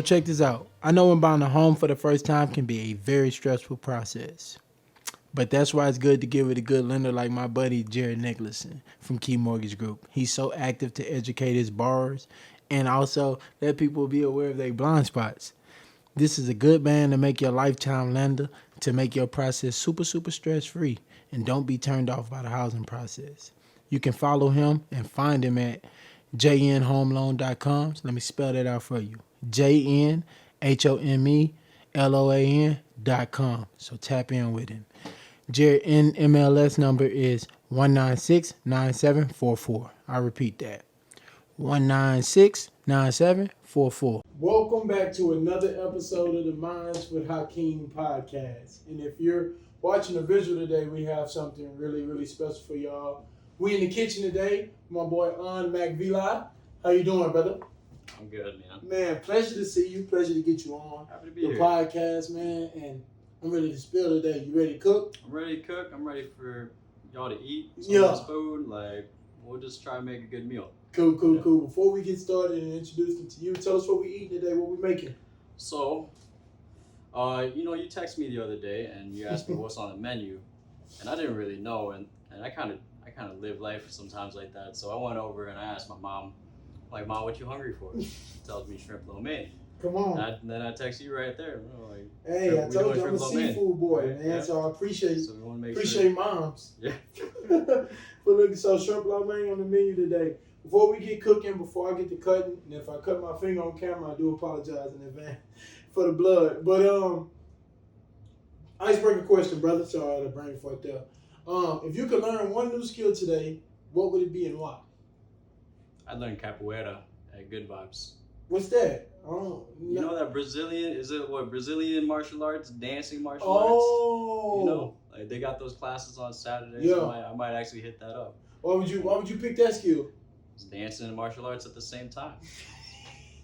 So check this out. I know when buying a home for the first time can be a very stressful process. But that's why it's good to give it a good lender like my buddy Jared Nicholson from Key Mortgage Group. He's so active to educate his borrowers and also let people be aware of their blind spots. This is a good man to make your lifetime lender, to make your process super, super stress free, and don't be turned off by the housing process. You can follow him and find him at jnhomeloan.com. So let me spell that out for you. jnhomeloan.com. So tap in with him. Jared NMLS number is 1969744. I repeat that. 1969744. Welcome back to another episode of the Minds with Hakeem podcast. And if you're watching the visual today, we have something really, really special for y'all. We in the kitchen today. My boy Anousith Macvilay. How you doing, brother? I'm good, man. Man, pleasure to see you. Pleasure to get you on Happy to be the here. podcast, man. And I'm ready to spill today. You ready to cook? I'm ready to cook. I'm ready for y'all to eat some Yeah. of this food. Like, we'll just try to make a good meal. Cool. Before we get started and introduce it to you, tell us what we eating today, what we making. So, you texted me the other day and you asked me what's on the menu, and I didn't really know, and I kind of live life sometimes like that. So I went over and I asked my mom, like, Mom, what you hungry for? She tells me shrimp lo mein. Come on. And then I text you right there. Like, Hey, I told you I'm a seafood boy, right? man. Yeah. So I appreciate So we want to make appreciate moms. Yeah. But look, so shrimp lo mein on the menu today. Before we get cooking, before I get to cutting, and if I cut my finger on camera, I do apologize in advance for the blood. But icebreaker question, brother. Sorry, the brain fucked up. If you could learn one new skill today, what would it be and why? I learned capoeira at Good Vibes. What's that? You know that Brazilian martial arts, dancing martial Oh. arts? You know, like they got those classes on Saturdays. Yeah. So I might actually hit that up. Why would you pick that skill? It's dancing and martial arts at the same time.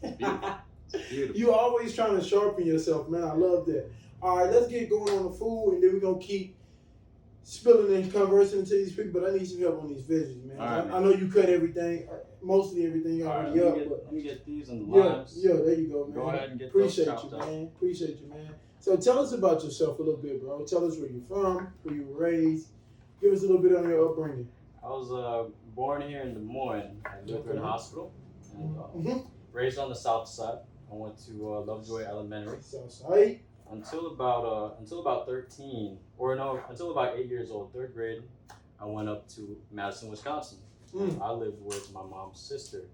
It's beautiful. It's beautiful. You always trying to sharpen yourself, man. I love that. All right, let's get going on the food, and then we're going to keep spilling and conversing to these people, but I need some help on these veggies, man. All right, I know you cut everything, mostly everything already up. Let me get these and the Yeah, limes. there you go, man. Go ahead and get Appreciate those chopped you, up. man. Appreciate you, man. So tell us about yourself a little bit, bro. Tell us where you're from, where you were raised. Give us a little bit on your upbringing. I was born here in Des Moines at Lutheran Hospital, and raised on the south side. I went to Lovejoy Elementary. Southside. Until about 13, until about 8 years old, third grade, I went up to Madison, Wisconsin. I lived with my mom's sister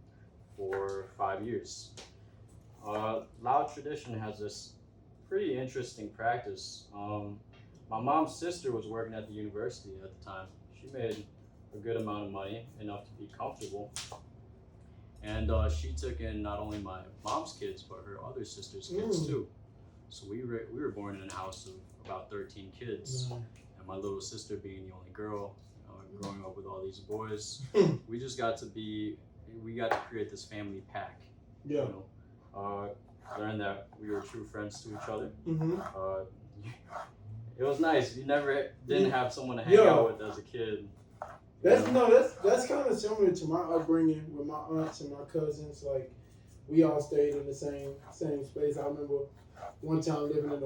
for 5 years. Loud Tradition has this pretty interesting practice. My mom's sister was working at the university at the time. She made a good amount of money, enough to be comfortable. And she took in not only my mom's kids, but her other sister's kids too. So we were born in a house of about 13 kids, and my little sister being the only girl, growing up with all these boys, we got to create this family pack. Yeah. You know, learned that we were true friends to each other. It was nice. You never didn't have someone to hang out with as a kid. That's kind of similar to my upbringing with my aunts and my cousins. Like, we all stayed in the same space. I remember one time living in a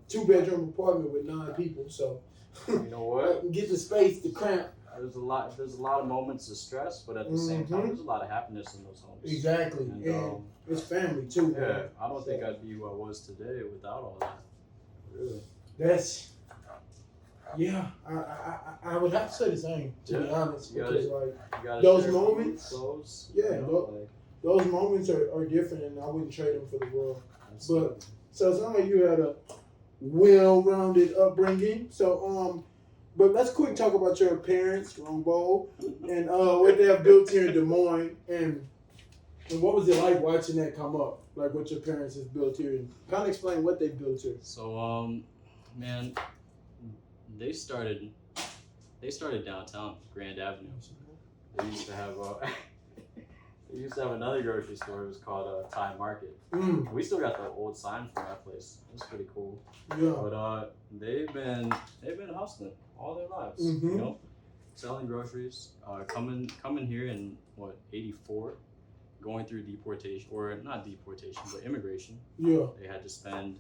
2-bedroom apartment with 9 people. So, you know what? Get the space to cramp. There's a lot of moments of stress, but at the same time, there's a lot of happiness in those homes. Exactly, and it's family too. Yeah, man. I don't think I'd be who I was today without all that. Really. I would have to say the same, to be honest, because those moments, clothes, those moments are different, and I wouldn't trade them for the world. Absolutely. But so it's not like you had a well-rounded upbringing. So but let's quick talk about your parents, Rombo, and what they have built here in Des Moines, and what was it like watching that come up, like what your parents have built here, and kind of explain what they built here. So man, they started downtown, Grand Avenue. They used to have another grocery store. It was called Thai Market. We still got the old sign from that place. It was pretty cool. Yeah. But they've been hustling all their lives. You know, selling groceries. Coming here in '84, going through deportation, or not deportation, but immigration. Yeah. They had to spend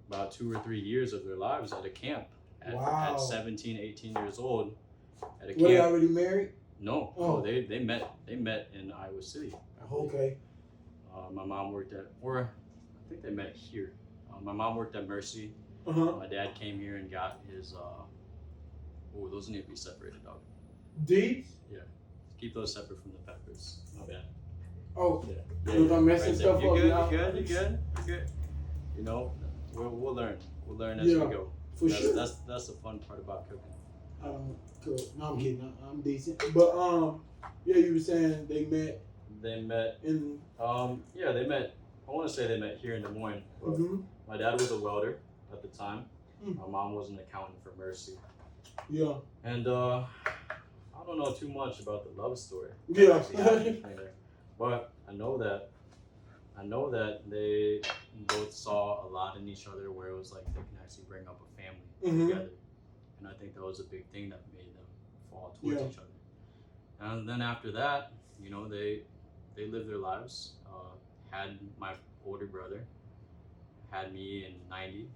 about 2 or 3 years of their lives at a camp Wow. at 17, 18 years old at a Were they camp. already married? No, Oh. no, they met in Iowa City. Okay. My mom worked at, or I think they met here. My mom worked at Mercy. Uh-huh. My dad came here and got his, those need to be separated, dog. Deeds? Yeah. Keep those separate from the peppers. My bad. Oh. Yeah. Look, I'm messing there. stuff up. You're good. You know, we'll learn. We'll learn as we go. For sure. That's the fun part about cooking. I don't cook. No, I'm kidding. I'm decent. But yeah, you were saying they met. They met in. They met. I want to say they met here in Des Moines. My dad was a welder at the time. My mom was an accountant for Mercy. Yeah. And I don't know too much about the love story. Yeah. But I know that they both saw a lot in each other, where it was like they can actually bring up a family together. And I think that was a big thing that made them fall towards each other. And then after that, you know, they lived their lives. Had my older brother, had me in 90.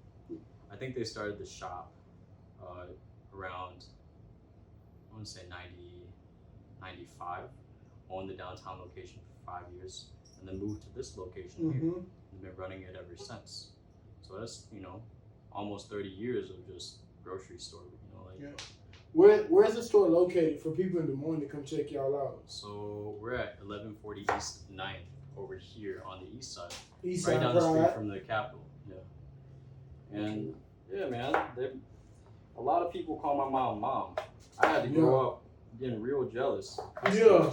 I think they started the shop around, I want to say 90, 95, owned the downtown location for 5 years, and then moved to this location here, and been running it ever since. So that's, you know, almost 30 years of just grocery store, you know, like. Where's the store located for people in Des Moines to come check y'all out? So we're at 1140 East 9th over here on the east side. East right side, down the street from the Capitol. Yeah. And yeah, man, a lot of people call my mom. I had to grow up getting real jealous. Yeah.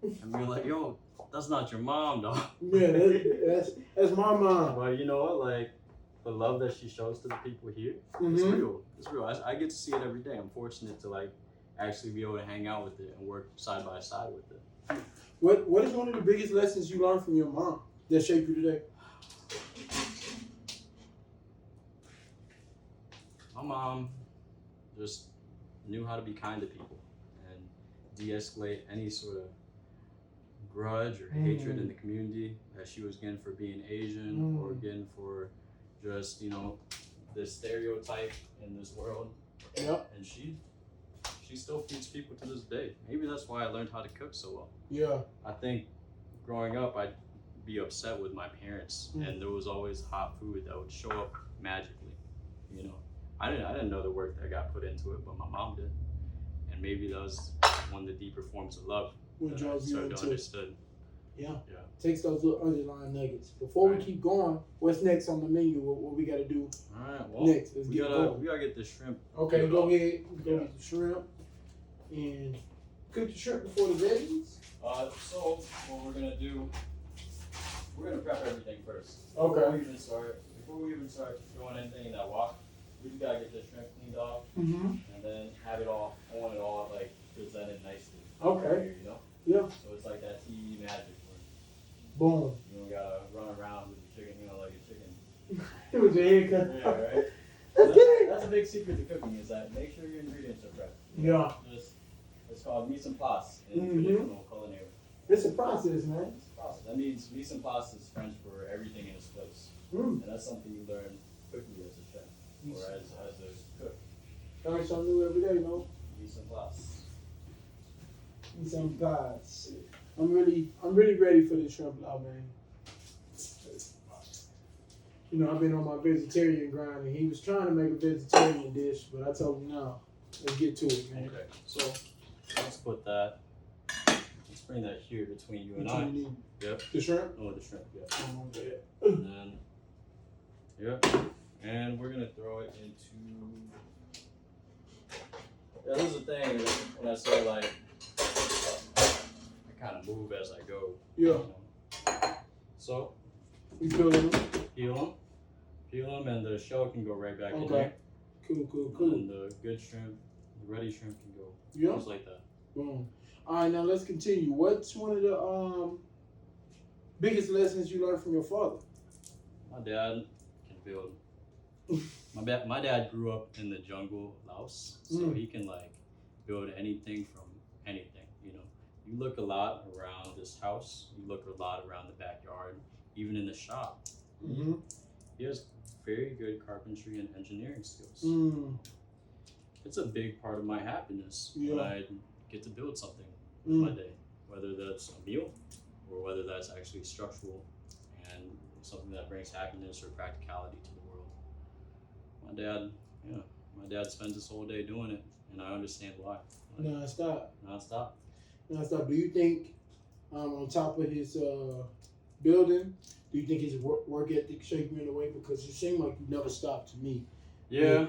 And be like, yo, that's not your mom, dog. Yeah, that's my mom. But you know what, like, the love that she shows to the people here, it's real. It's real. I get to see it every day. I'm fortunate to like actually be able to hang out with it and work side by side with it. What is one of the biggest lessons you learned from your mom that shaped you today? My mom just knew how to be kind to people and de-escalate any sort of grudge or hatred in the community that she was getting for being Asian or getting for just, you know, this stereotype in this world. Yep. And she still feeds people to this day. Maybe that's why I learned how to cook so well. Yeah. I think growing up, I'd be upset with my parents, and there was always hot food that would show up magically. You know, I didn't know the work that got put into it, but my mom did, and maybe that was one of the deeper forms of love What that I drove you started to into understand. Yeah. Yeah. Takes those little underlying nuggets. Before we keep going, what's next on the menu? What we got to do? All right. Well, next? we gotta get this shrimp. Okay, go ahead. Go get the shrimp and cook the shrimp before the veggies. So what we're gonna do, we're gonna prep everything first. Okay. Before we even start throwing anything in that wok, we just gotta get the shrimp cleaned off, Mm-hmm. and then have it all, like presented nicely. Okay. Here, you know. Yeah. So it's like that TV magic where Boom. you don't gotta run around with the chicken, you know, like a chicken. It was your hair cut. Yeah, right. That's good. That's a big secret to cooking, is that make sure your ingredients are fresh. Yeah. It's called mise en place in Mhm. traditional culinary. It's a process, man. It's a process. That means mise en place is French for everything in its place. Mm. And that's something you learn quickly as a chef or as a cook. Learn something new every day, no? Mise en place. Some pies. I'm really ready for this shrimp now, man. You know, I've been on my vegetarian grind, and he was trying to make a vegetarian dish, but I told him no. Let's get to it, man. Okay, so let's put that. Let's bring that here between you and I. Yep. The shrimp? Oh, the shrimp. Yeah. Oh, okay. And then, yep. And we're gonna throw it into. Yeah, this is the thing. When I say like, I kind of move as I go. Yeah. You know? So. You feel it? Peel them, and the shell can go right back in Okay. there. Cool. And the good shrimp, the ready shrimp can go just like that. Boom. All right, now let's continue. What's one of the biggest lessons you learned from your father? My dad can build. My dad grew up in the jungle, Laos, so he can like build anything from anything. You know, you look a lot around this house. You look a lot around the backyard, even in the shop. Mm-hmm. He has very good carpentry and engineering skills. It's a big part of my happiness when I get to build something with my day, whether that's a meal or whether that's actually structural and something that brings happiness or practicality to the world. My dad spends his whole day doing it, and I understand why. Non-stop. Non-stop. Do you think, on top of his building, do you think his work ethic shaped you in a way? Because you seem like you never stopped to me. Yeah,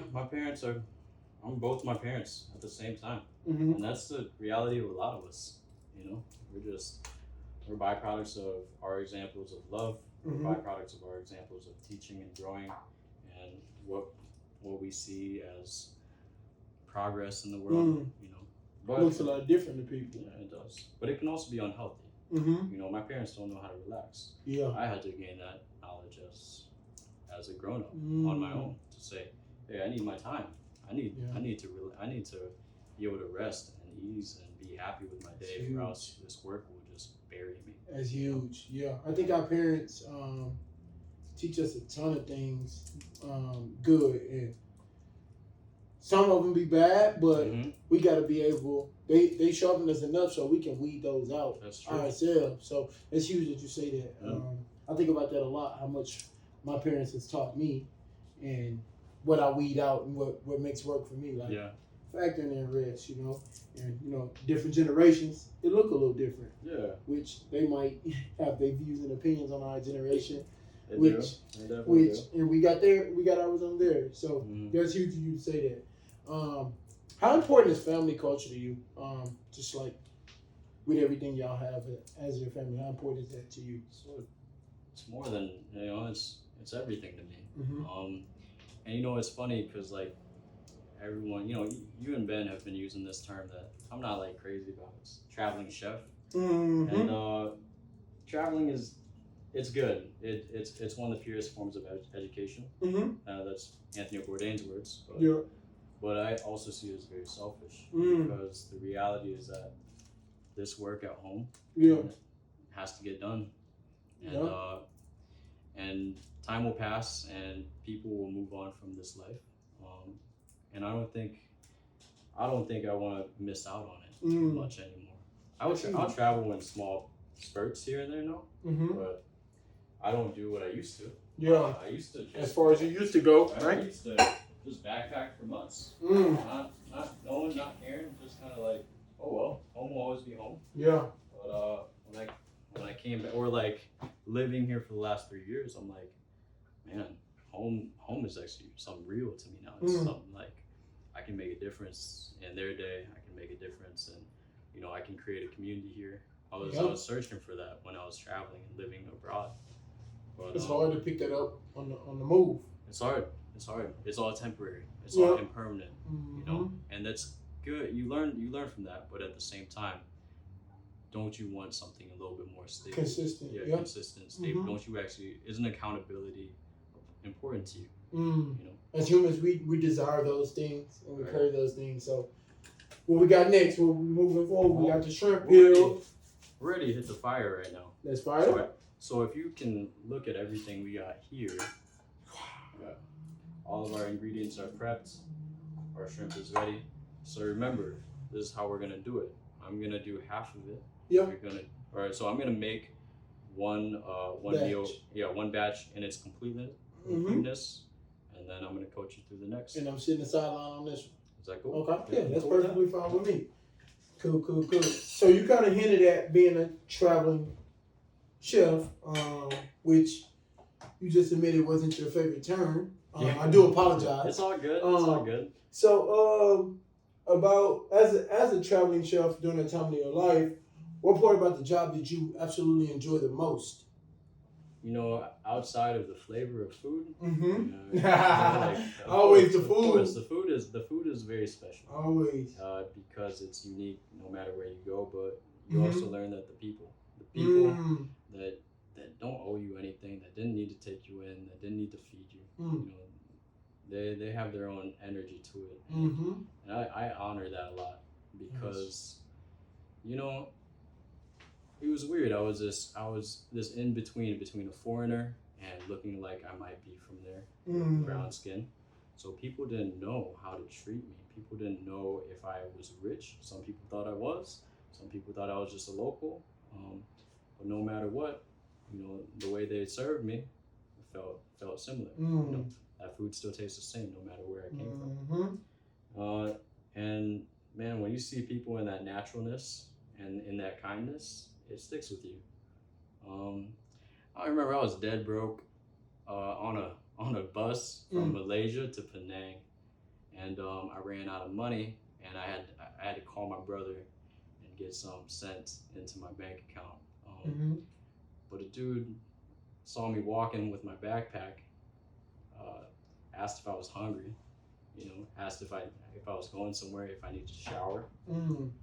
I'm both my parents at the same time. Mm-hmm. And that's the reality of a lot of us. We're byproducts of our examples of love, Mm-hmm. we're byproducts of our examples of teaching and growing, and what we see as progress in the world. But looks a lot different to people. Yeah, it does. But it can also be unhealthy. Mm-hmm. My parents don't know how to relax. Yeah. I had to gain that knowledge as a grown up on my own to say, hey, I need my time. I need to be able to rest and ease and be happy with my day, or else this work will just bury me. That's huge. Yeah, I think our parents teach us a ton of things good, and some of them be bad, but we got to be able. They sharpen us enough so we can weed those out ourselves. So it's huge that you say that. Yeah. I think about that a lot. How much my parents has taught me, and what I weed out and what makes work for me. Like factoring in rest, and different generations, it look a little different. Yeah. Which they might have their views and opinions on our generation. They do. And we got ours on there. So that's huge for you to say that. How important is family culture to you? Just like with everything y'all have as your family, how important is that to you? So it's more than it's everything to me. Mm-hmm. And it's funny because like everyone, you and Ben have been using this term that I'm not like crazy about. It's traveling chef. Mm-hmm. And traveling it's good. It's one of the purest forms of education. Mm-hmm. That's Anthony Bourdain's words. But I also see it as very selfish because the reality is that this work at home has to get done, and time will pass and people will move on from this life, and I don't think I want to miss out on it too much anymore. I'll travel in small spurts here and there, but I don't do what I used to. Yeah, I used to as far as you used to go, right? I used to just backpack for months, not knowing, not caring, just kind of like, oh well, home will always be home. Yeah. But when I came back, or like living here for the last 3 years, I'm like, man, home is actually something real to me now. It's something like I can make a difference in their day. I can make a difference, and I can create a community here. I was searching for that when I was traveling and living abroad. But, it's hard to pick that up on the move. It's hard. It's all temporary. It's all impermanent. And that's good. You learn from that. But at the same time, don't you want something a little bit more stable? Consistent. Consistent, stable. Don't you actually? Isn't accountability important to you? As humans, we desire those things and we crave those things. So, what we got next? We're moving forward. We got the shrimp peel. We're ready to hit the fire right now. Let's fire. So if you can look at everything we got here, all of our ingredients are prepped, our shrimp is ready. So remember, this is how we're gonna do it. I'm gonna do half of it. So I'm gonna make one meal, one batch in its completeness, and then I'm gonna coach you through the next. And I'm sitting the sideline on this one. Is that cool? Okay, yeah, that's perfectly fine with me. Cool. So you kind of hinted at being a traveling chef, which you just admitted wasn't your favorite term. I do apologize. It's all good. So, about as a traveling chef during that time of your life, what part about the job did you absolutely enjoy the most? Outside of the flavor of food. Always the food. The food is very special. Always. Because it's unique no matter where you go, but you also learn that the people that don't owe you anything, that didn't need to take you in, that didn't need to feed you, they have their own energy to it. And I honor that a lot because, It was weird. I was this in between a foreigner and looking like I might be from there, brown skin. So people didn't know how to treat me. People didn't know if I was rich. Some people thought I was. Some people thought I was just a local. But no matter what, the way they served me felt similar. That food still tastes the same no matter where I came from. And man, when you see people in that naturalness and in that kindness, it sticks with you. I remember I was dead broke on a bus from Malaysia to Penang, and I ran out of money, and I had to call my brother and get some sent into my bank account. But a dude saw me walking with my backpack, asked if I was hungry, asked if I was going somewhere, if I needed to shower.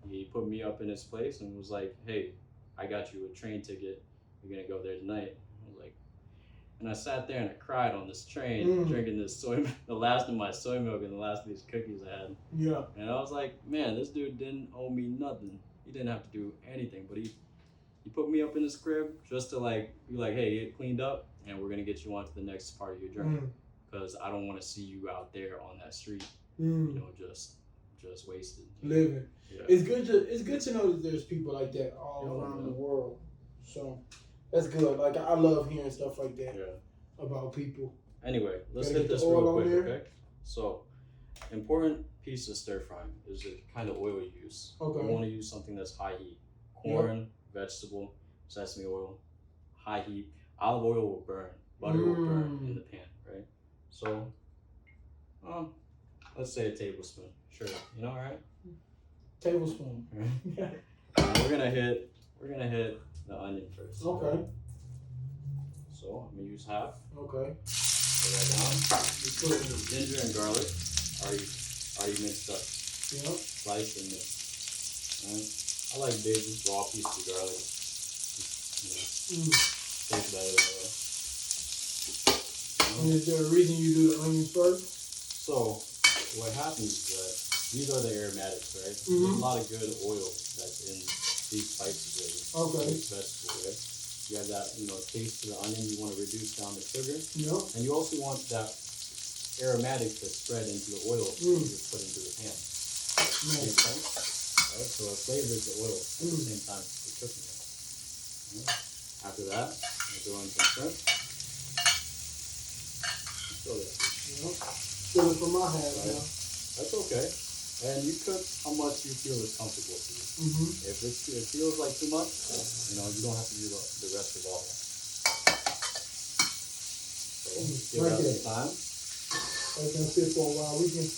He put me up in his place and was like, "Hey, I got you a train ticket. You're gonna go there tonight." I was like, and I sat there and I cried on this train, drinking this the last of my soy milk and the last of these cookies I had. Yeah. And I was like, man, this dude didn't owe me nothing. He didn't have to do anything, but he put me up in his crib just to be like, hey, get cleaned up, and we're gonna get you on to the next part of your journey. Because I don't want to see you out there on that street, just wasted. Living. Yeah. It's good to know that there's people like that all around the world. So that's good. Like, I love hearing stuff like that about people. Anyway, let's hit this real quick, okay? So, important piece of stir frying is the kind of oil you use. Okay. You want to use something that's high heat. Corn, vegetable, sesame oil, high heat. Olive oil will burn. Butter will burn in the pan, right? So, let's say a tablespoon. Sure, all right? Tablespoon. We're gonna hit the onion first. Okay. So I'm gonna use half. Okay. Put that down. Ginger and garlic already mixed up. Yeah. Sliced and mixed. Right. I like big raw pieces of garlic. Taste better. And is there a reason you do the onions first? So what happens is that these are the aromatics, right? There's a lot of good oil that's in these spices, right? Okay. Vegetable, right? You have that, taste to the onion. You want to reduce down the sugar. Yep. And you also want that aromatic to spread into the oil that you just put into the pan. Makes sense? Right? So it flavors the oil at the same time you're cooking it. Right? After that, you throw in some shrimp. Throw that. Still it from my hand now. That's okay. And you cook how much you feel is comfortable for you. If it feels like too much, you don't have to do the rest of all that. So give that some time. I can sit for a while. We can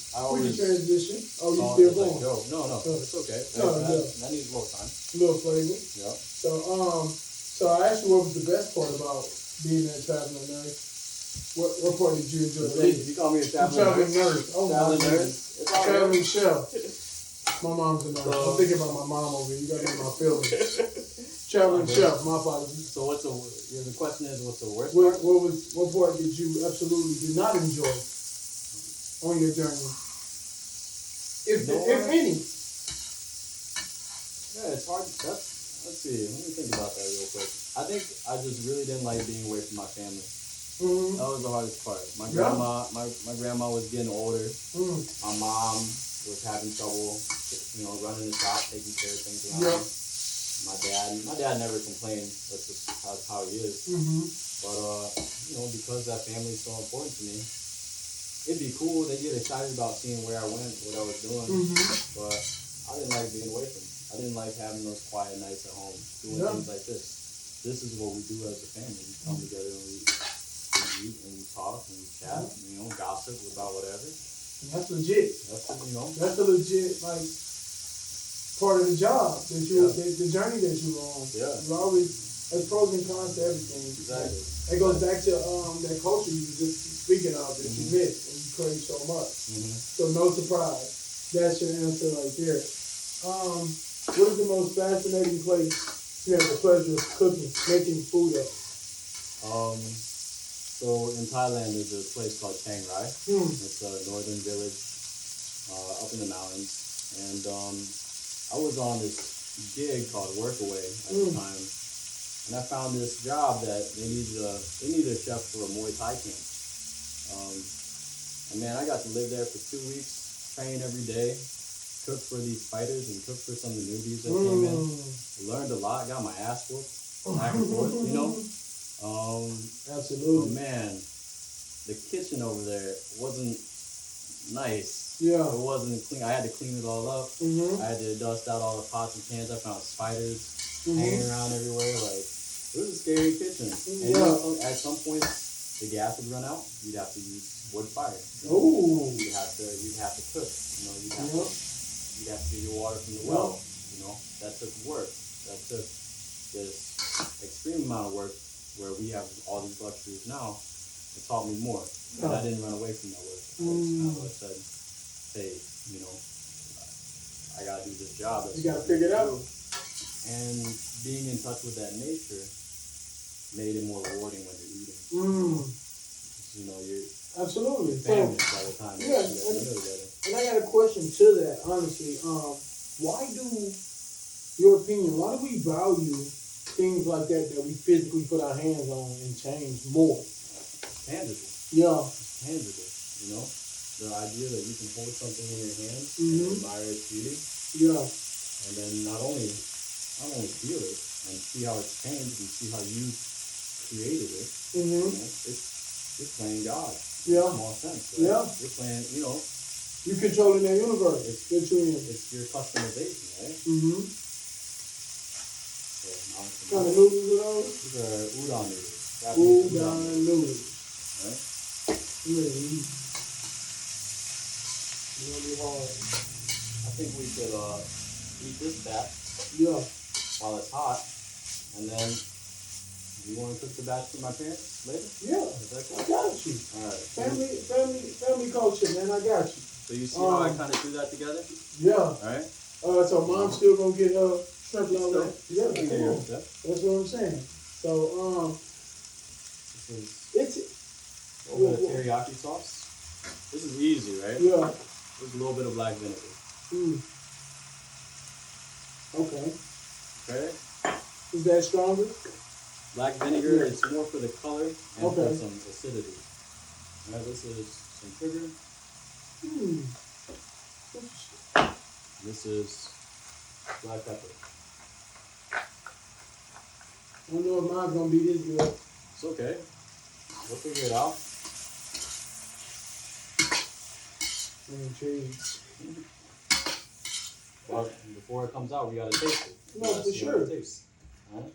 transition. Oh, you still going? No, it's okay. That needs a little time. A little flavor. Yeah. So I asked you what was the best part about being that traveling nurse. What part did you enjoy? You call me a traveling nurse. Oh, traveling nurse. Traveling chef. My mom's a nurse. I'm thinking about my mom over here. You got to get my feelings. Traveling chef. My apologies. So the question is, what's the worst part? part? What part did you absolutely did not enjoy on your journey? If any. Yeah, it's hard. Let's see. Let me think about that real quick. I think I just really didn't like being away from my family. That was the hardest part. My grandma was getting older. My mom was having trouble, running the shop, taking care of things around. My dad never complained. That's just how he is. But because that family is so important to me, it'd be cool. They get excited about seeing where I went, what I was doing. But I didn't like being away from them. I didn't like having those quiet nights at home, doing things like this. This is what we do as a family. We come together and we eat and we talk and we chat, and, gossip about whatever. And that's legit. That's a legit part of the job that the journey that you were on. Yeah. You always there's pros and cons to everything. Exactly. It goes back to that culture you were just speaking of that you miss and you crave so much. So no surprise. That's your answer right there. What is the most fascinating place you had the pleasure of cooking, making food at? So in Thailand, there's a place called Chiang Rai. It's a northern village up in the mountains, and I was on this gig called Workaway at the time, and I found this job that they needed a chef for a Muay Thai camp. And man, I got to live there for 2 weeks, train every day, cook for these fighters and cook for some of the newbies that came in. Learned a lot, got my ass whooped back and forth, you know. Absolutely. But man, the kitchen over there wasn't nice. Yeah. It wasn't clean. I had to clean it all up. I had to dust out all the pots and pans. I found spiders hanging around everywhere. Like, it was a scary kitchen. And you know, at some point, the gas would run out. You'd have to use wood fire. You'd have to cook. You know, you'd have to get your water from the well. You know, that took work. That took this extreme amount of work where we have all these luxuries now. It taught me more. And I didn't run away from that work. I said, hey, you know, I gotta do this job. You gotta figure it out. And being in touch with that nature made it more rewarding when you're eating. You know, you're absolutely famished by the time yeah, and I got a question to that, honestly. Why do we value things like that we physically put our hands on and change more? Tangible. Yeah. Tangible, you know? The idea that you can hold something in your hands and admire its beauty. Yeah. And then not only feel it and see how it's changed and see how you created it. You know, you're playing God. Yeah. In a small sense. Right? Yeah. You're playing, you know. You're controlling that universe. It's your customization, right? So, what kind of noodles are those? These are udon noodles. Udon noodles. Right? Really? It's gonna be hard. I think we could eat this batch while it's hot, and then you want to cook the batch for my parents later? Yeah, Is that cool? I got you. All right. Family culture, man. I got you. So you see how I kind of do that together? Yeah. All right. So mom's still gonna get shrimp and all that. Yeah, come on. That's what I'm saying. So it's a little bit of teriyaki sauce. This is easy, right? Yeah. There's a little bit of black vinegar. Okay. Okay. Is that stronger? Black vinegar is more for the color and for some acidity. All right, this is some sugar. This is black pepper. I don't know if mine's gonna be this good. It's okay. We'll figure it out. I'm intrigued. Well, before it comes out, we gotta taste it. No, for sure. All right.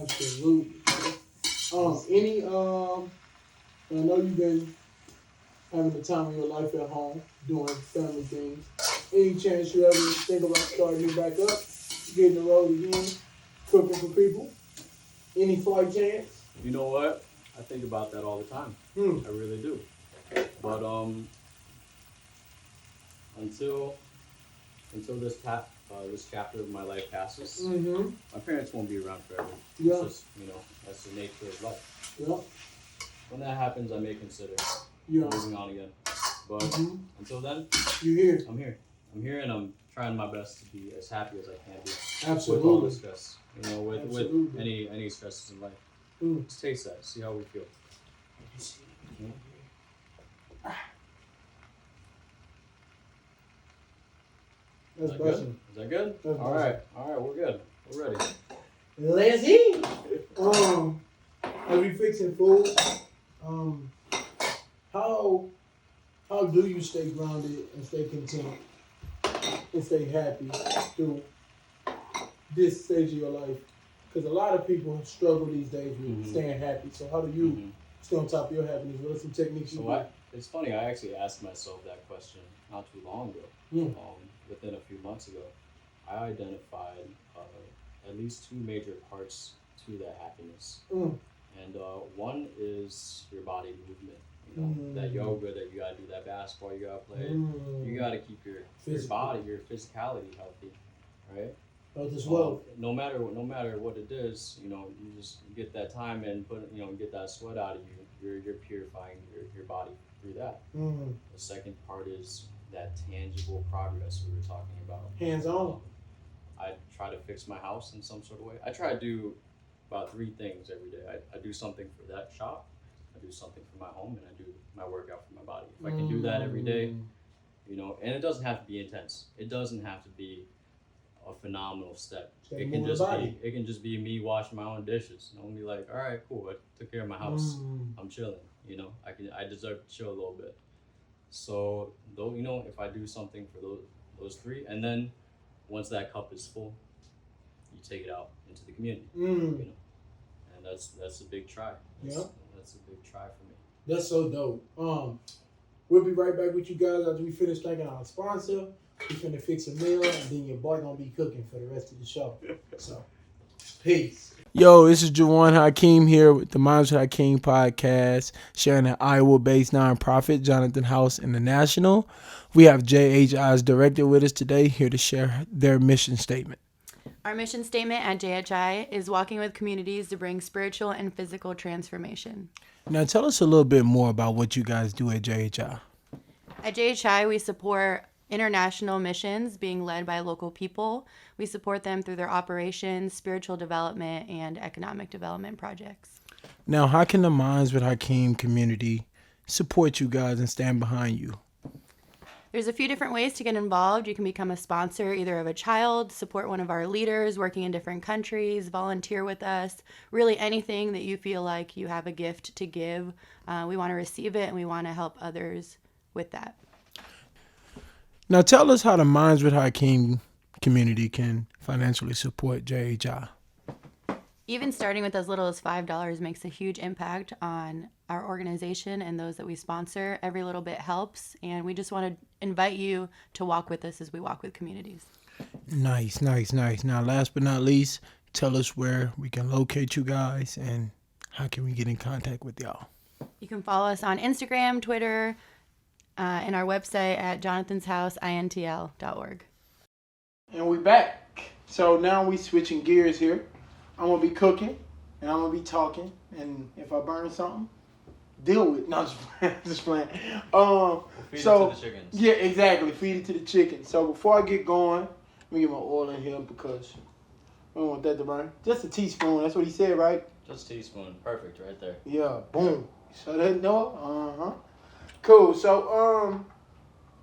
Absolutely. I know you've been having the time of your life at home, doing family things. Any chance you ever think about starting it back up, getting the road again, cooking for people? Any flight chance? You know what? I think about that all the time. I really do. But until this chapter of my life passes, my parents won't be around forever. Yeah. It's just, you know, that's the nature of life. Yeah. When that happens, I may consider moving on again. But until then, you're here. I'm here. I'm here, and I'm trying my best to be as happy as I can be. Absolutely. With all the stress, you know, with any stresses in life. Just taste that. See how we feel. That's good? busting. Is that good? That's all right, we're good. We're ready. Let's eat. Are we fixing food? How do you stay grounded and stay content and stay happy through this stage of your life? Because a lot of people struggle these days with staying happy. So how do you stay on top of your happiness? What are some techniques you do? It's funny, I actually asked myself that question not too long ago. Within a few months ago, I identified at least two major parts to that happiness. And one is your body movement. You know, that yoga that you gotta do, that basketball you gotta play. You gotta keep your body, your physicality healthy, right? Health as well. No matter what it is, you know, you just get that time and get that sweat out of you. You're purifying your body through that. The second part is that tangible progress we were talking about. Hands on. I try to fix my house in some sort of way. I try to do about 3 things every day. I do something for that shop, I do something for my home, and I do my workout for my body. If I can do that every day, you know, and it doesn't have to be intense. It doesn't have to be a phenomenal step. It can just be me washing my own dishes. And I'll be like, all right, cool. I took care of my house. I'm chilling. You know, I deserve to chill a little bit. So though, you know, if I do something for those 3, and then once that cup is full, you take it out into the community. You know, and that's a big try. That's a big try for me. That's so dope. We'll be right back with you guys after we finish thanking our sponsor. We finna fix a meal, and then your boy gonna be cooking for the rest of the show. So, peace. Yo, this is Juwan Hakeem here with the Minds with Hakeem podcast, sharing an Iowa-based nonprofit, Jonathan House International. We have JHI's director with us today, here to share their mission statement. Our mission statement at JHI is walking with communities to bring spiritual and physical transformation. Now, tell us a little bit more about what you guys do at JHI. At JHI, we support international missions being led by local people. We support them through their operations, spiritual development, and economic development projects. Now, how can the Minds with Hakeem community support you guys and stand behind you? There's a few different ways to get involved. You can become a sponsor either of a child, support one of our leaders working in different countries, volunteer with us, really anything that you feel like you have a gift to give. We want to receive it and we want to help others with that. Now tell us how the Minds with Hakeem community can financially support JHI. Even starting with as little as $5 makes a huge impact on our organization and those that we sponsor. Every little bit helps, and we just want to invite you to walk with us as we walk with communities. Nice. Now, last but not least, tell us where we can locate you guys and how can we get in contact with y'all. You can follow us on Instagram, Twitter, and our website at jonathanshouseintl.org. And we back. So now we switching gears here. I'm going to be cooking, and I'm going to be talking, and if I burn something, deal with it. No, just playing. Feed it to the chickens. Yeah, exactly. Feed it to the chickens. So before I get going, let me get my oil in here because we don't want that to burn. Just a teaspoon. That's what he said, right? Just a teaspoon. Perfect right there. Yeah, boom. So that Noah? Cool. So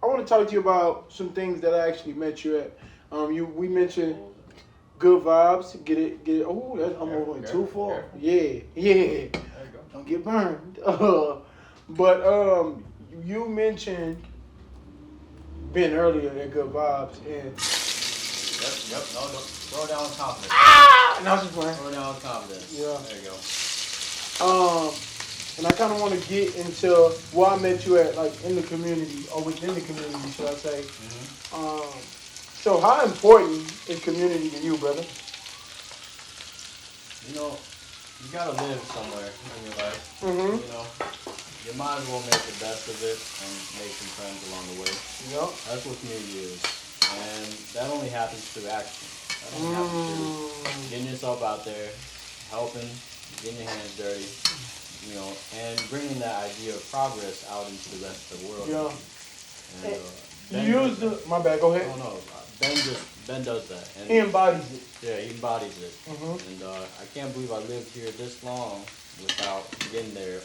I want to talk to you about some things that I actually met you at. We mentioned good vibes. Get it. Oh, I'm going too far. Yeah. There you go. Don't get burned. But you mentioned being earlier at Good Vibes and. Yep. No. Throw down with confidence. No, just playing. Throw down with confidence. Yeah. There you go. And I kind of want to get into where I met you at, like in the community or within the community, should I say? Mm-hmm. So how important is community to you, brother? You know, you gotta live somewhere in your life. Mm-hmm. You know, you might as well make the best of it and make some friends along the way. Yep. That's what community is. And that only happens through action. That only happens through getting yourself out there, helping, getting your hands dirty, you know, and bringing that idea of progress out into the rest of the world. Yeah. And you use my bad, go ahead. No. Ben does that. And he embodies it. Yeah, he embodies it. Mm-hmm. And I can't believe I lived here this long without getting there.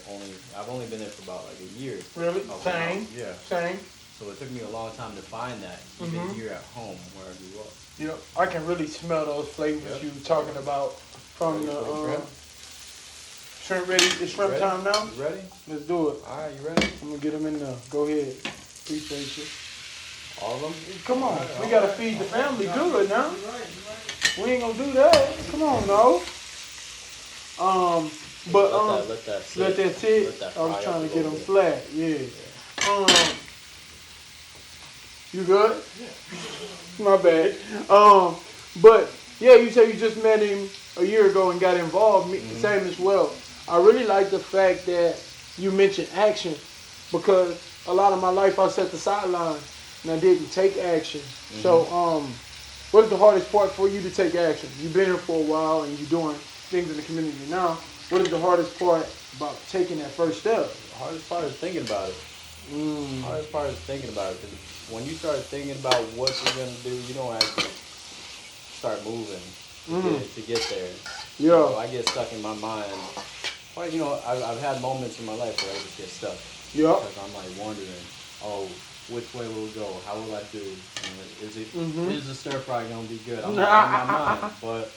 I've only been there for about like a year. Really? Same. Yeah. Same. So it took me a long time to find that, even here at home where I grew up. Yep. I can really smell those flavors you were talking about from the shrimp ready. It's shrimp time now? You ready? Let's do it. All right, you ready? I'm going to get them in there. Go ahead. Appreciate you. All of them? Come on. We got to feed the family good now. You're right. We ain't going to do that. Come on, no. But let that sit. Let that sit. Let that I was fry trying up to get a them little flat. Yeah. You good? Yeah. My bad. But yeah, you said you just met him a year ago and got involved. Same as well. I really like the fact that you mentioned action because a lot of my life I set the sidelines and I didn't take action. Mm-hmm. So what is the hardest part for you to take action? You've been here for a while and you're doing things in the community now. What is the hardest part about taking that first step? The hardest part is thinking about it. The hardest part is thinking about it because when you start thinking about what you're going to do, you don't actually start moving to get there. Yeah. So I get stuck in my mind. Well, you know, I've had moments in my life where I just get stuck. Yeah. Because I'm like wondering, oh, which way will it go? How will I do? Is the stir fry gonna be good? I'm like, in my mind, but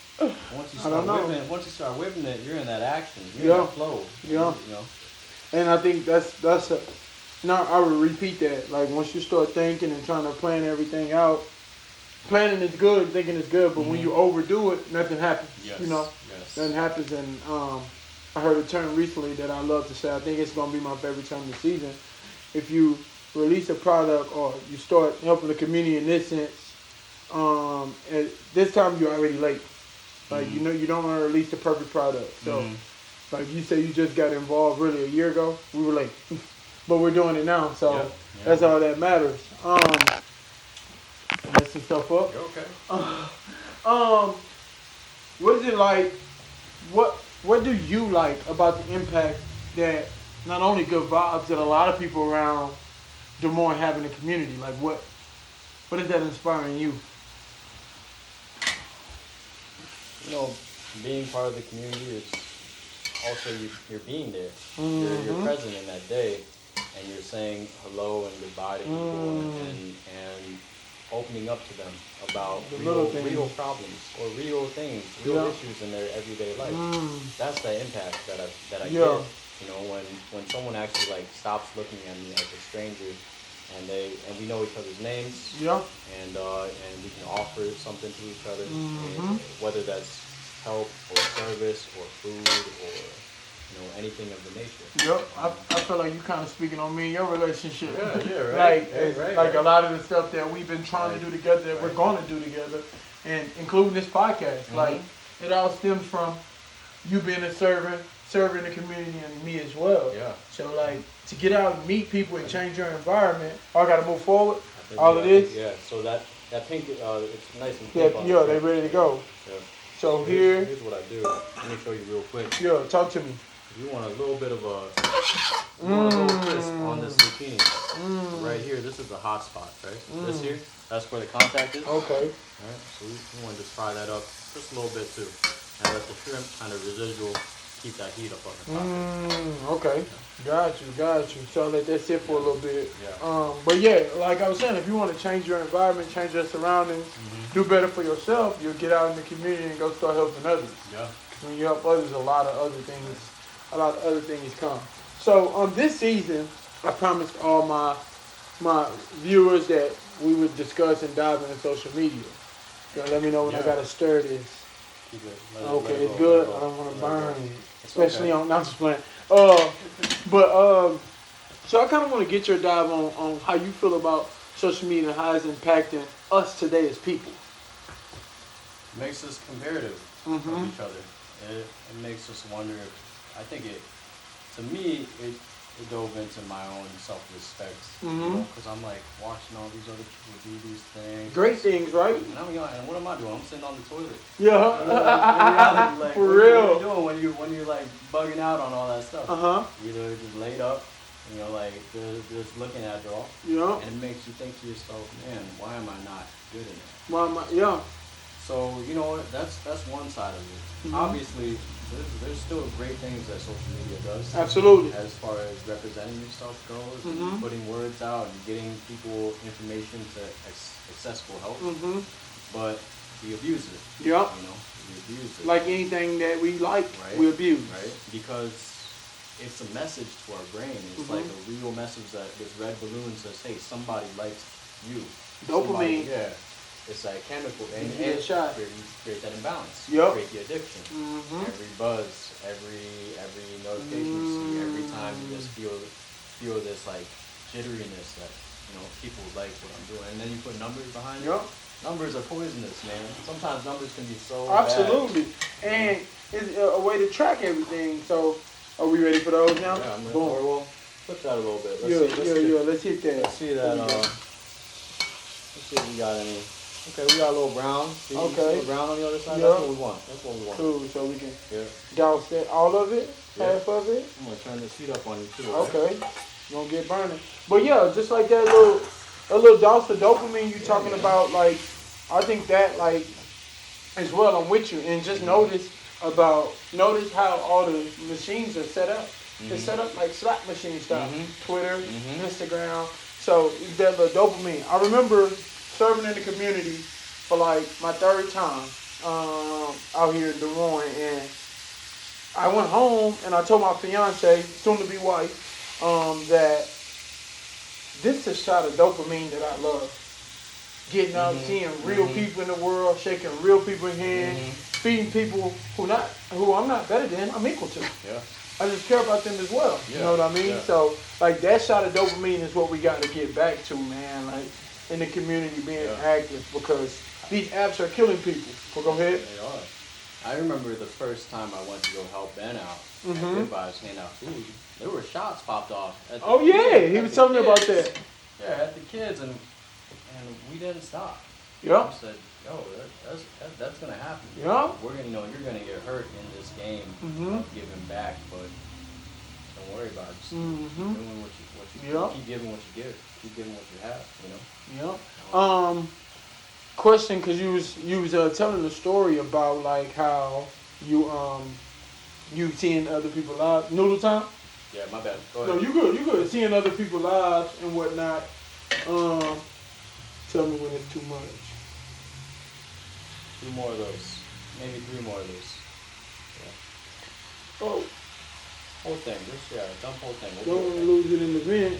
once you start whipping it, you're in that action. You're in that flow. Yeah. You know. And I think that's a. Now I would repeat that. Like once you start thinking and trying to plan everything out, planning is good, thinking is good, but when you overdo it, nothing happens. Yes. You know, nothing happens. And I heard a term recently that I love to say. I think it's gonna be my favorite term this season. If you release a product or you start helping the community in this sense, at this time you're already late. Like you know, you don't want to release the perfect product. So, like you say, you just got involved really a year ago. We were late, but we're doing it now. So that's all that matters. Mess some stuff up. You're okay. What is it like? What do you like about the impact that not only good vibes that a lot of people around Des Moines have in the community? Like what is that inspiring you? You know, being part of the community is also you're being there. You're present in that day, and you're saying hello and goodbye to people and opening up to them about real problems or real things, real issues in their everyday life. That's the impact that I get. You know, when someone actually like stops looking at me as a stranger, and we know each other's names. Yeah. And we can offer something to each other, whether that's help or service or food or anything of the nature. Yep, I feel like you kind of speaking on me and your relationship. Yeah, right. Like a lot of the stuff that we've been trying to do together, that we're going to do together, and including this podcast. Like it all stems from you being a servant, serving the community, and me as well. Yeah. So like to get out and meet people and change your environment, I got to move forward. All of this. Yeah. So that pink, it's nice and Yeah, pink. they're ready to go. Yeah. So here's what I do. Let me show you real quick. Yeah, talk to me. You want a little bit of a little crisp on this zucchini. Right here, this is the hot spot, right? This here, that's where the contact is. Okay. Alright, so we want to just fry that up just a little bit too. And let the shrimp kind of residual keep that heat up on the top. Okay. Got you. So let that sit for a little bit. Yeah. But yeah, like I was saying, if you want to change your environment, change your surroundings, do better for yourself, you'll get out in the community and go start helping others. Yeah. When you help others, a lot of other things come. So this season, I promised all my viewers that we would discuss and dive into social media. You know, let me know when I gotta stir this. Keep it. Okay, it's good. I don't want to burn it, especially okay. on. Not just playing. So I kind of want to get your dive on how you feel about social media and how it's impacting us today as people. It makes us comparative of each other. It makes us wonder I think to me, it dove into my own self-respect, because I'm like watching all these other people do these things. Great things, right? And I'm going, and what am I doing? I'm sitting on the toilet. Yeah. In reality, like, For what real. are you doing when you're like bugging out on all that stuff? Either just laid up, like just looking at it all. Yeah. And it makes you think to yourself, man, why am I not good in it? Why am I? Yeah. So that's one side of it. Obviously, there's still great things that social media does. Absolutely. As far as representing yourself goes, and putting words out and getting people information to accessible help. But we abuse it. Yeah. We abuse it. Like anything that we like, we abuse. Right. Because it's a message to our brain. It's like a real message that this red balloon says, hey, somebody likes you. Dopamine. Yeah. It's like chemical, and get a shot. Create that imbalance. Yep. Create the addiction. Every buzz, every notification you see, every time you just feel this like jitteriness that people like what I'm doing, and then you put numbers behind it. Numbers are poisonous, man. Sometimes numbers can be so absolutely bad. And it's a way to track everything. So, are we ready for those now? Yeah, I'm ready. Boom. We'll flip that a little bit. Let's hit that. Let's see that. Let's see if we got any. Okay, we got a little brown. See, see the brown on the other side? That's what we want. Cool, so we can douse that, all of it, half of it. I'm going to turn this heat up on you too. Okay. You don't get burning. But yeah, just like that little douse of dopamine you talking about, like, I think that, like, as well. I'm with you, and just notice how all the machines are set up. It's set up like slot machine stuff. Twitter, Instagram. So that the dopamine. I remember serving in the community for like my third time out here in Des Moines, and I went home and I told my fiance, soon to be wife, that this is a shot of dopamine that I love. Getting out, seeing real people in the world, shaking real people's hands, feeding people who I'm not better than, I'm equal to. Yeah. I just care about them as well. Yeah. You know what I mean? Yeah. So, like, that shot of dopamine is what we got to get back to, man. Like, in the community being active, because these apps are killing people. Well, go ahead. They are. I remember the first time I went to go help Ben out at Good Vibes hand out food. There were shots popped off. At the kids, he was telling me about that. Yeah, at the kids, and we didn't stop. Yeah. I said, yo, that's gonna happen. Yeah. We're gonna, you're gonna get hurt in this game of giving back, but don't worry about it. Just keep doing what you keep giving what you give. Keep giving what you have. Yeah. Question, because you was telling the story about like how you seeing other people lives. Noodle time? Yeah, my bad. Go ahead. No, you good. Seeing other people lives and whatnot. Tell me when it's too much. 2 more of those. Maybe 3 more of those. Yeah. Oh, Whole thing. Just dump whole thing. don't want to lose it in the vent.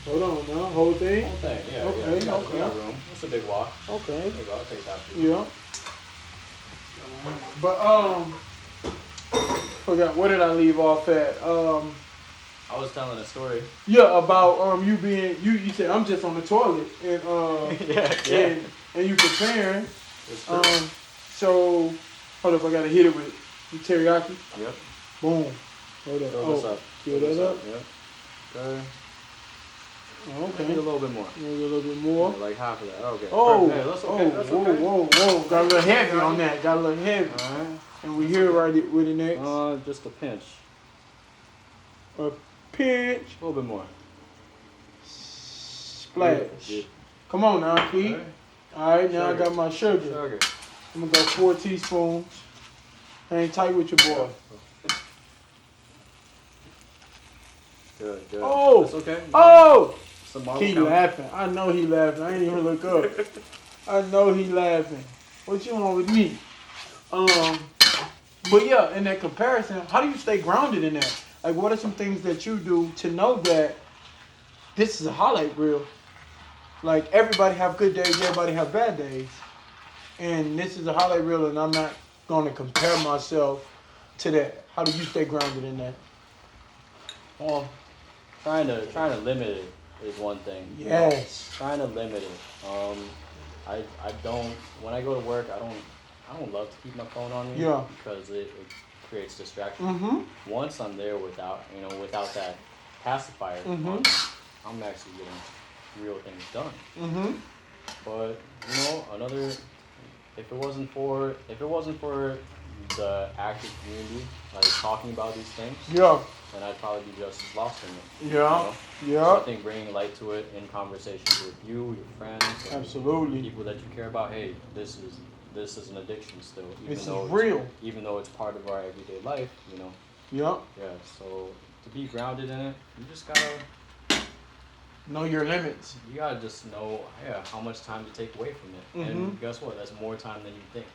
Hold on now, whole thing. Whole thing. Yeah. Okay, We got okay. room. It's a big walk. Okay. There you go. I'll take that for you. Yeah. But forgot, where did I leave off at? I was telling a story. Yeah, about you being you said I'm just on the toilet and and you preparing. So hold up, I gotta hit it with teriyaki. Yep. Boom. Hold up. Fill this up. Fill that up. Yep. Okay. Okay. Maybe a little bit more. Maybe a little bit more. Like half of that. Okay. Oh, Perfect. That's okay. That's okay. Whoa. Got a little heavy on that. Got a little heavy. All right. And we here right with it next. Just a pinch. A pinch. A little bit more. Splash. Yeah. Come on now, Pete. All right, now Sugar. I got my sugar. Sugar. I'm gonna go 4 teaspoons. Hang tight with your boy. Good. Oh. That's okay. Oh! Some marble He count. laughing. I know he laughing. I ain't even look up. I know he laughing. What you want with me? But yeah, in that comparison, how do you stay grounded in that? Like, what are some things that you do to know that this is a highlight reel? Like, everybody have good days, everybody have bad days. And this is a highlight reel, and I'm not going to compare myself to that. How do you stay grounded in that? Well, trying to limit it is one thing. Yes. Trying to limit it. I don't, when I go to work, I don't love to keep my phone on me. Yeah. Because it creates distraction. Mm-hmm. Once I'm there without that pacifier, I'm actually getting real things done. Mm-hmm. But if it wasn't for the active community, like talking about these things, then I'd probably be just as lost in it. Yeah. So I think bringing light to it in conversations with you, your friends, Absolutely. people that you care about. Hey, this is an addiction still. This is real. Even though it's part of our everyday life, Yep. Yeah. So to be grounded in it, you just gotta Know your limits. You gotta just know, how much time to take away from it. And guess what? That's more time than you think.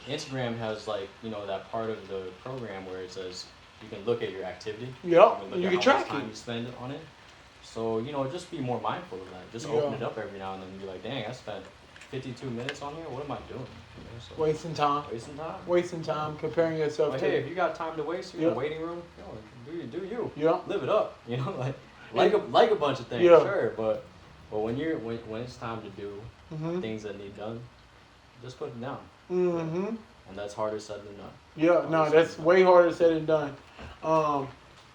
Instagram has that part of the program where it says you can look at your activity. Yep. You can can track how much time you spend on it. So just be more mindful of that. Just open it up every now and then and be like, dang, I spent 52 minutes on here. What am I doing? So Wasting time. Wasting time. Comparing yourself Like, to. hey, if you got time to waste, you're in the waiting room. Do you? Yeah. Live it up. Like a bunch of things, sure. But when it's time to do things that need done, just put it down. And that's harder said than done. Yeah, no, that's way harder said than done.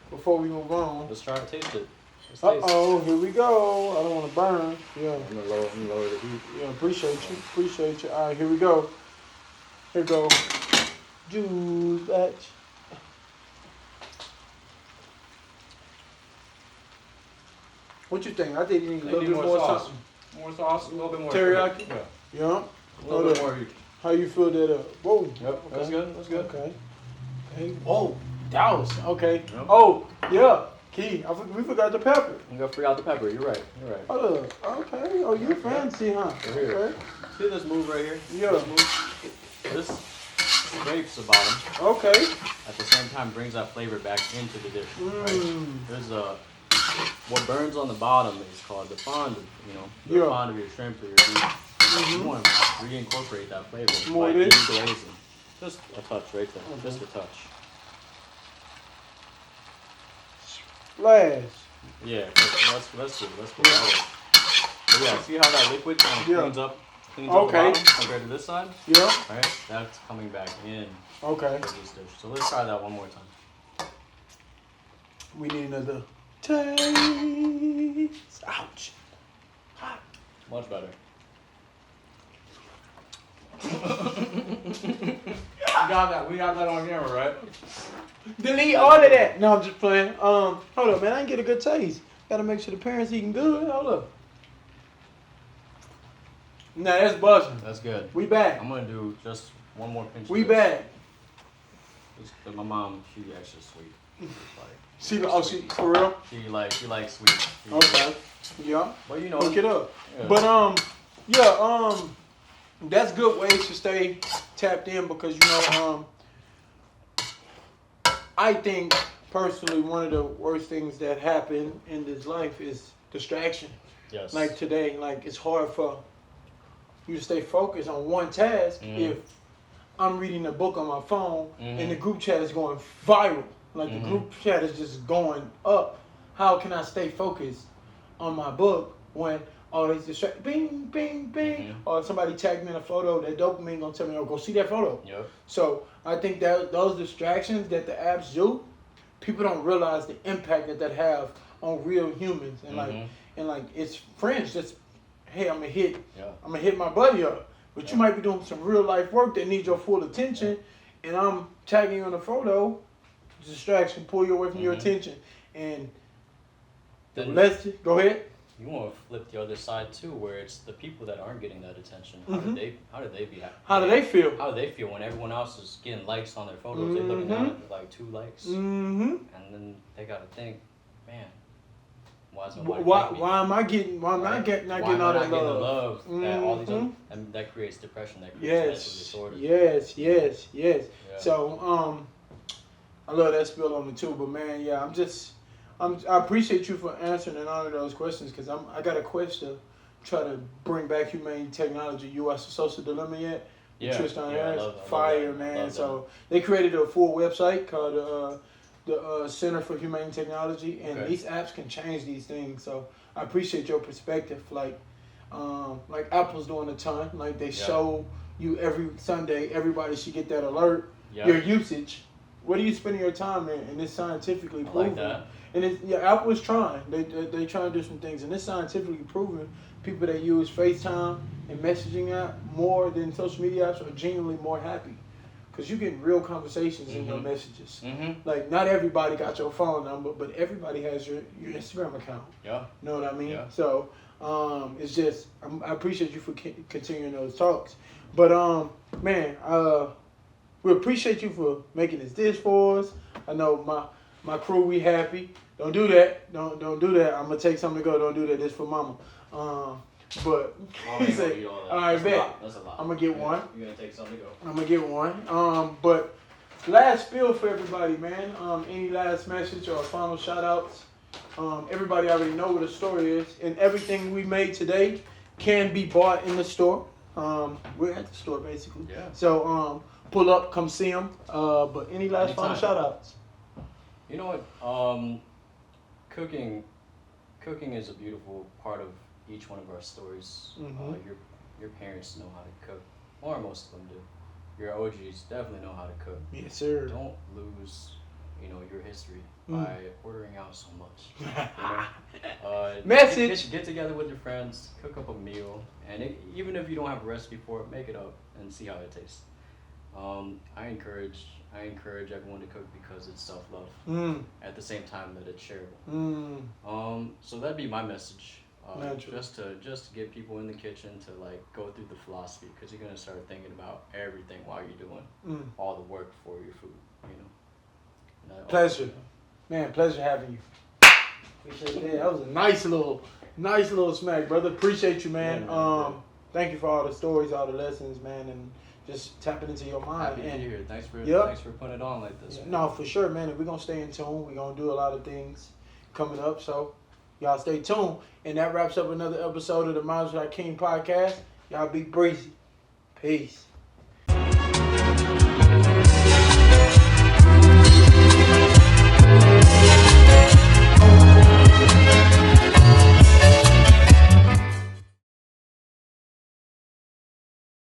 Before we move on. Let's try to taste it. Here we go. I don't want to burn. Yeah. I'm gonna lower the heat. Yeah, appreciate you. All right, here we go. Here we go. Juice batch. What you think? I think you need a little bit more sauce. More sauce, a little bit more. Teriyaki? Yeah. Yeah. A little bit more heat. How you fill that up? Whoa. Yep, that's good. That's good. Okay. Hey, whoa. Douse. Okay. Yep. Oh, yeah. Key. We forgot the pepper. You gotta forget the pepper. You're right. Oh, okay. Oh, you fancy, huh? Right here. Okay. See this move right here? Yeah. This move? This scrapes the bottom. Okay. At the same time, brings that flavor back into the dish. Right? Mm. There's what burns on the bottom is called the fond. The Yeah. fond of your shrimp or your beef. You want to reincorporate that flavor More by it is? deglazing. Just a touch right there. Okay. Just a touch. Splash. Yeah, let's do. But yeah, see how that liquid kind of cleans up the Okay. bottom compared to this side? Yeah. Right? That's coming back in Okay. to this dish. So let's try that one more time. We need another taste. Ouch. Hot. Much better. We got that on camera, right? Delete all of that. No, I'm just playing. Hold up, man. I didn't get a good taste. Gotta make sure the parents eating good. Hold up. Nah, that's buzzing. That's good. We back. I'm gonna do just one more pinch. We of this. back. My mom, she extra sweet. See, she for real. She likes sweet. Okay. Yeah. But you know, Hook it up. yeah. But that's good ways to stay tapped in because I think personally one of the worst things that happen in this life is distraction. Yes. Like today, like it's hard for you to stay focused on one task if I'm reading a book on my phone and the group chat is going viral. Like the group chat is just going up. How can I stay focused on my book when all these distractions, bing, bing, bing, or somebody tagged me in a photo, that dopamine gonna tell me, oh, go see that photo. Yep. So I think that those distractions that the apps do, people don't realize the impact that have on real humans and like it's friends. Just hey, I'm gonna hit my buddy up, but you might be doing some real life work that needs your full attention, and I'm tagging you in a photo. Distraction, pull you away from your attention, and let's go ahead. You want to flip the other side too, where it's the people that aren't getting that attention. How do they be happy? How do they feel? How do they feel when everyone else is getting likes on their photos? They're looking at it like 2 likes, and then they gotta think, man, why am I not getting all that love? That all these other, and that creates depression. That creates mental disorders. Yes. Yeah. So I love that spill on me too, but man, yeah, I appreciate you for answering and honoring those questions because I got a quest to try to bring back humane technology. You watched the Social Dilemma yet? Tristan Harris, fire, man. So they created a full website called the Center for Humane Technology, and these apps can change these things. So I appreciate your perspective. Like Apple's doing a ton. Like they show you every Sunday, everybody should get that alert. Your usage. What are you spending your time in? And it's scientifically proven. Like that. And Apple is trying. They trying to do some things, and it's scientifically proven. People that use FaceTime and messaging app more than social media apps are genuinely more happy, because you get real conversations in your messages. Like not everybody got your phone number, but everybody has your Instagram account. Yeah. You know what I mean? Yeah. So it's just I appreciate you for continuing those talks. But man, we appreciate you for making this dish for us. I know my crew, we happy. Don't do that. Don't do that. I'm gonna take something to go. Don't do that. This for mama. But he said, all right, bet. That's a lot. I'm gonna get one. You're gonna take something to go. I'm gonna get one. But last spiel for everybody, man. Any last message or final shout outs? Everybody already know what the story is, and everything we made today can be bought in the store. We're at the store basically. Yeah. So pull up, come see them. But any last Anytime. final shout outs? You know what? Cooking is a beautiful part of each one of our stories. Your parents know how to cook, or most of them do. Your OGs definitely know how to cook. Yes, sir. Don't lose, your history by ordering out so much. Message. Get together with your friends, cook up a meal, and even if you don't have a recipe for it, make it up and see how it tastes. I encourage everyone to cook because it's self-love. At the same time that it's shareable. So that'd be my message. Naturally. just to get people in the kitchen to like go through the philosophy, because you're gonna start thinking about everything while you're doing all the work for your food. You know. Pleasure, man. Pleasure having you. Appreciate that. That was a nice little smack, brother. Appreciate you, man. Yeah, man. Thank you for all the stories, all the lessons, man, and just tapping into your mind. Happy to and be here. Thanks for putting it on like this. Man. No, for sure, man. And we're gonna stay in tune. We're gonna do a lot of things coming up. So y'all stay tuned. And that wraps up another episode of the Miles with Hakeem podcast. Y'all be breezy. Peace.